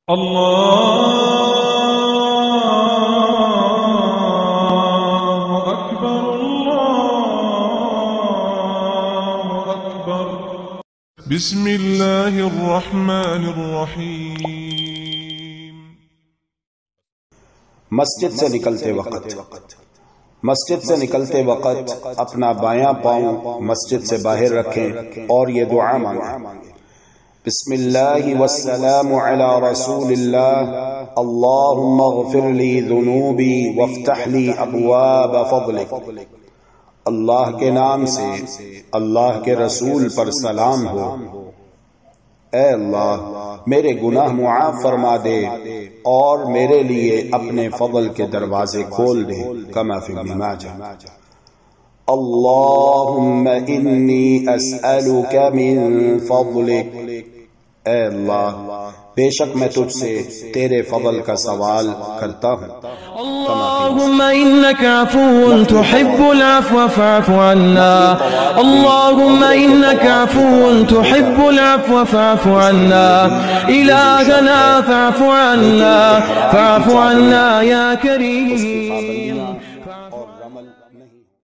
الله أكبر الله أكبر بسم الله الرحمن الرحيم مسجد سے نکلتے وقت اپنا بایاں پاؤں مسجد سے باہر رکھیں اور یہ دعا مانگیں: بسم اللہ والسلام علی رسول اللہ، اللہم اغفر لی ذنوبی وافتح لی ابواب فضلک۔ اللہ کے نام سے اللہ کے رسول پر سلام ہو، اے اللہ میرے گناہ معاف فرما دے اور میرے لیے اپنے فضل کے دروازے کھول دے، کما فی ابن ماجہ۔ اللہم انی اسألک من فضلک، اے اللہ بے شک میں تجھ سے تیرے فضل کا سوال کرتا ہوں۔ اللہم انک عفو تحب العفو فاعف عنا، اللہم انک عفو تحب العفو فاعف عنا، الہنا فاعف عنا یا کریم۔